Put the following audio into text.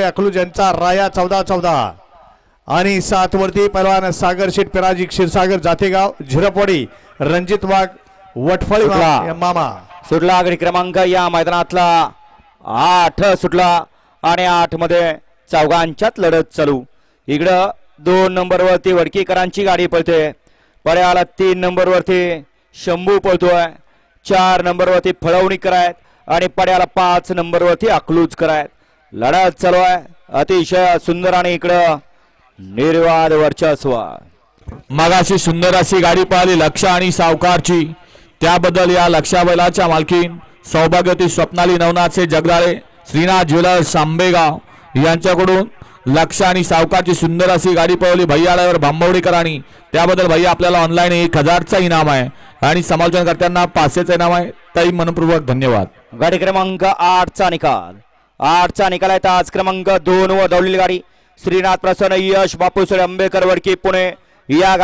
अकलूज यांचा राया 14-14 आणि 7 वरती पैलवान सागर शेठ पिराजी क्षीरसागर जातेगाव झिरपवाडी रणजित वाघ वटफळी मामा सुटला. आघाडी क्रमांक या मैदानातला 8 सुटला आणि 8 मध्ये चौघांच्यात लढत चालू. इकडं 2 नंबर वरती वडकीकरांची गाडी पळते. पड्याला 3 नंबर वरती शंभू पळतोय. 4 नंबर वरती फळवणीकर आहेत आणि पड्याला 5 नंबर वरती अकलूज करायत. लढत चालू आहे अतिशय सुंदर आणि इकडं निर्वाद वर्चस्व. मगाशी सुंदर अशी गाडी पाहिली लक्ष आणि सावकारची. त्याबद्दल या लक्षा बैलाच्या मालकीन सौभाग्यवती स्वप्नाली नवनाथचे जगदाळे श्रीनाथ ज्वेलर्स आंबेगाव यांच्याकडून लक्ष आणि सावकारची सुंदर अशी गाडी पळवली भैयाळावर भांबवडीकरांनी. त्याबद्दल भैया आपल्याला ऑनलाईन 1000चा इनाम आहे आणि समालोचनकर्त्यांना 500चं इनाम आहे. ताई मनपूर्वक धन्यवाद. गाडी क्रमांक 8चा निकाल. 8चा निकाल आहे. आज क्रमांक 2 वर धावलेली गाडी श्रीनाथ प्रसन्न यश बापूसरे आंबेकर वडकी पुणे या गाडी